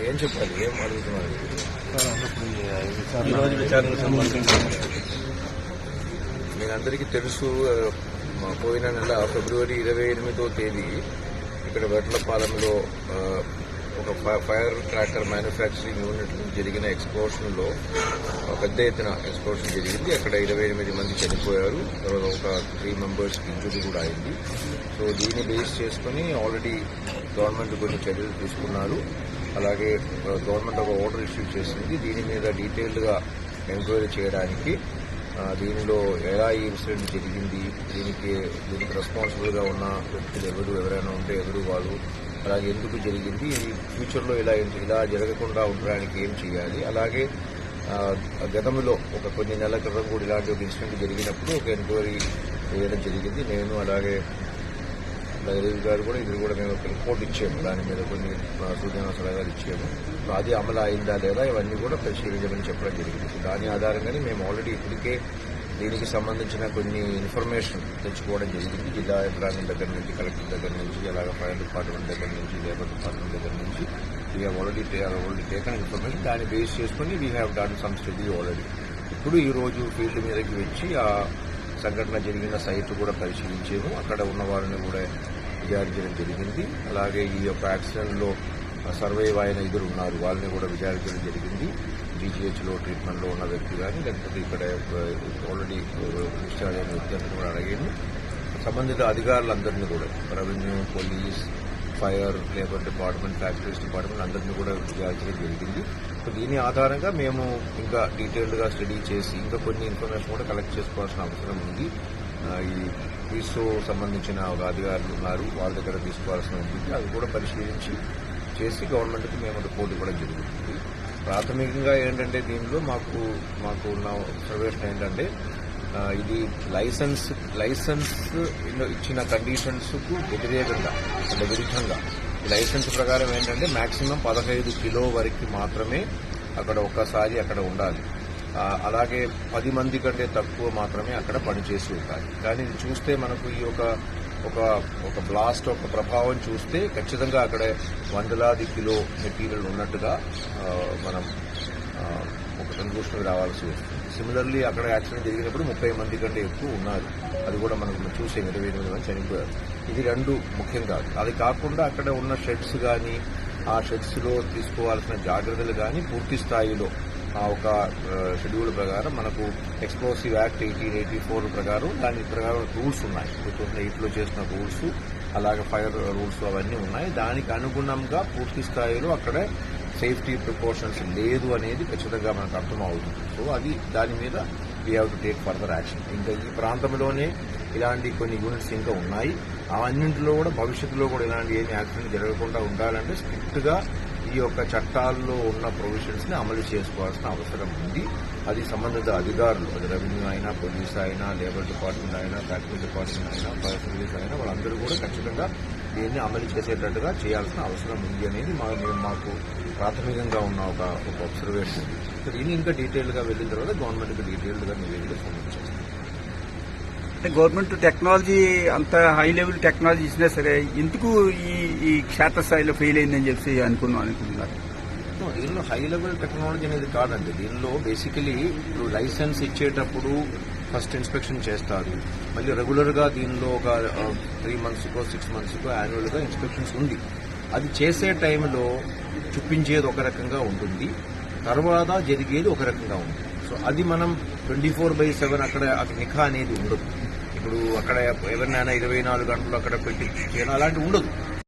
ఏం చెప్పాలి, ఏం అడుగుతున్నారు? ఈరోజు విచారణకు సంబంధించి మీరందరికీ తెలుసు, పోయిన నెల ఫిబ్రవరి 28వ తేదీ ఇక్కడ వెట్లపాలెంలో ఒక ఫైర్ క్రాకర్ మ్యానుఫ్యాక్చరింగ్ యూనిట్ నుంచి జరిగిన ఎక్స్ప్లోషన్లో పెద్ద ఎత్తున ఎక్స్ప్లోషన్ జరిగింది. అక్కడ 28 మంది చనిపోయారు. తర్వాత ఒక 3 మెంబర్స్కి ఇంజురీ కూడా అయింది. సో దీన్ని బేస్ చేసుకుని ఆల్రెడీ గవర్నమెంట్ కొన్ని చర్యలు తీసుకున్నారు. అలాగే గవర్నమెంట్ ఒక ఆర్డర్ ఇష్యూ చేసింది. దీని మీద డీటెయిల్డ్గా ఎంక్వైరీ చేయడానికి, దీనిలో ఎలా ఈ ఇన్సిడెంట్ జరిగింది, దీనికి రెస్పాన్సిబుల్గా ఉన్న వ్యక్తులు ఎవరైనా ఉంటే ఎవరు వాళ్ళు, అలాగే ఎందుకు జరిగింది, ఇది ఫ్యూచర్లో ఇలా జరగకుండా ఉండడానికి ఏం చేయాలి, అలాగే గతంలో ఒక కొన్ని నెలల క్రితం కూడా ఇలాంటి ఒక ఇన్సిడెంట్ జరిగినప్పుడు ఒక ఎంక్వైరీ చేయడం జరిగింది. నేను అలాగే రవి గారు కూడా ఇది కూడా మేము ఒక రిపోర్ట్ ఇచ్చాము, దాని మీద కొన్ని సూచన సలహాలు ఇచ్చాము. అది అమలు అయిందా లేదా ఇవన్నీ కూడా పరిశీలించమని చెప్పడం జరిగింది. దాని ఆధారంగానే మేము ఆల్రెడీ ఇప్పటికే దీనికి సంబంధించిన కొన్ని ఇన్ఫర్మేషన్ తెచ్చుకోవడం జరిగింది. జిల్లా యంత్రాంగం దగ్గర నుంచి, కలెక్టర్ దగ్గర నుంచి, అలాగే ఫైర్ డిపార్ట్మెంట్ దగ్గర నుంచి, లేబర్ డిపార్ట్మెంట్ దగ్గర నుంచి we have already taken information. దాన్ని బేస్ చేసుకుని we have done some study already. ఇప్పుడు ఈరోజు ఫీల్డ్ మీదకి వచ్చి ఆ సంఘటన జరిగిన సైట్ కూడా పరిశీలించాము. అక్కడ ఉన్న వారిని కూడా విచారించడం జరిగింది. అలాగే ఈ యొక్క యాక్సిడెంట్లో సర్వైవ్ అయిన ఇద్దరు ఉన్నారు, వాళ్ళని కూడా విచారించడం జరిగింది. జీజీహెచ్లో ట్రీట్మెంట్లో ఉన్న వ్యక్తి కానీ, లేకపోతే ఇక్కడ ఆల్రెడీ డిశ్చార్జ్ అయిన వ్యక్తి అందరూ కూడా అడిగాను. సంబంధిత అధికారులందరినీ కూడా revenue, police, fire, labour department, factories department అందరినీ కూడా విచారించడం జరిగింది. సో దీని ఆధారంగా మేము ఇంకా డీటెయిల్డ్గా స్టడీ చేసి ఇంకా కొన్ని ఇన్ఫర్మేషన్ కూడా కలెక్ట్ చేసుకోవాల్సిన అవసరం ఉంది. ఈ పీస్తో సంబంధించిన ఒక అధికారులు ఉన్నారు, వాళ్ళ దగ్గర తీసుకోవాల్సిన ఉంటుంది. అవి కూడా పరిశీలించి చేసి గవర్నమెంట్కి మేము రిపోర్ట్ ఇవ్వడం జరుగుతుంది. ప్రాథమికంగా ఏంటంటే దీనిలో మాకు ఉన్న అబ్జర్వేషన్ ఏంటంటే ఇది లైసెన్స్ ఇచ్చిన కండిషన్స్కు వ్యతిరేకంగా అంటే విరుద్ధంగా ఈ లైసెన్స్ ప్రకారం ఏంటంటే మాక్సిమం 15 కిలో వరకు మాత్రమే అక్కడ ఒక్కసారి అక్కడ ఉండాలి. అలాగే 10 మంది కంటే తక్కువ మాత్రమే అక్కడ పనిచేసి ఉంటాయి. కానీ ఇది చూస్తే మనకు ఈ ఒక బ్లాస్ట్ ఒక ప్రభావం చూస్తే ఖచ్చితంగా అక్కడ వందలాది కిలో మెటీరియల్ ఉన్నట్టుగా మనం ఒక కన్క్లూషన్కి రావాల్సి వస్తుంది. సిమిలర్లీ అక్కడ యాక్సిడెంట్ జరిగినప్పుడు 30 మంది కంటే ఎక్కువ ఉన్నారు. అది కూడా మనం చూసే 28 మంది చనిపోయారు. ఇది 2 ముఖ్యం కాదు. అది కాకుండా అక్కడ ఉన్న షెడ్స్ కానీ, ఆ షెడ్స్లో తీసుకోవాల్సిన జాగ్రత్తలు కానీ పూర్తి స్థాయిలో ఒక షెడ్యూల్ ప్రకారం మనకు ఎక్స్ప్లోసివ్ యాక్ట్ 1884 ప్రకారం దాని ప్రకారం రూల్స్ ఉన్నాయి. 2008లో చేసిన రూల్స్, అలాగే ఫైర్ రూల్స్ అవన్నీ ఉన్నాయి. దానికి అనుగుణంగా పూర్తి స్థాయిలో అక్కడ సేఫ్టీ ప్రికాషన్స్ లేదు అనేది ఖచ్చితంగా మనకు అర్థమవుతుంది. సో అది దాని మీద we have to take further action. ఇంకా ఈ ప్రాంతంలోనే ఇలాంటి కొన్ని యూనిట్స్ ఇంకా ఉన్నాయి. అవన్నింటిలో కూడా భవిష్యత్తులో కూడా ఇలాంటి ఏమి యాక్సిడెంట్ జరగకుండా ఉండాలంటే స్ట్రిక్ట్గా ఈ యొక్క చట్టాల్లో ఉన్న ప్రొవిజన్స్ ని అమలు చేసుకోవాల్సిన అవసరం ఉంది. అది సంబంధిత అధికారులు, అది రెవెన్యూ అయినా, పోలీస్ అయినా, లేబర్ డిపార్ట్మెంట్ అయినా, ఫ్యాక్టరీ డిపార్ట్మెంట్ అయినా, ఫైర్ సర్వీస్ అయినా వాళ్ళందరూ కూడా ఖచ్చితంగా దీన్ని అమలు చేసేటట్టుగా చేయాల్సిన అవసరం ఉంది అనేది మాకు ప్రాథమికంగా ఉన్న ఒక అబ్జర్వేషన్. సో దీన్ని ఇంకా డీటెయిల్గా వెళ్ళిన తర్వాత గవర్నమెంట్కి డీటెయిల్డ్గా నివేదిక సమర్పించారు. అంటే గవర్నమెంట్ టెక్నాలజీ అంత హై లెవెల్ టెక్నాలజీ ఇచ్చినా సరే ఎందుకు ఈ క్షేత్రస్థాయిలో ఫెయిల్ అయిందని చెప్పి అనుకుంటున్నారు. దీనిలో హై లెవెల్ టెక్నాలజీ అనేది కాదండి. దీనిలో బేసికలీ ఇప్పుడు లైసెన్స్ ఇచ్చేటప్పుడు ఫస్ట్ ఇన్స్పెక్షన్ చేస్తారు. మళ్ళీ రెగ్యులర్గా దీనిలో ఒక 3 monthsకో 6 monthsకో యాన్యువల్గా ఇన్స్పెక్షన్స్ ఉంది. అది చేసే టైంలో చూపించేది ఒక రకంగా ఉంటుంది, తర్వాత జరిగేది ఒక రకంగా ఉంటుంది. సో అది మనం 24/7 అక్కడ నిఘా అనేది ఉండదు. ఇప్పుడు అక్కడ ఎవరినైనా 24 గంటలు అక్కడ పెట్టి చేయడం అలాంటివి ఉండదు.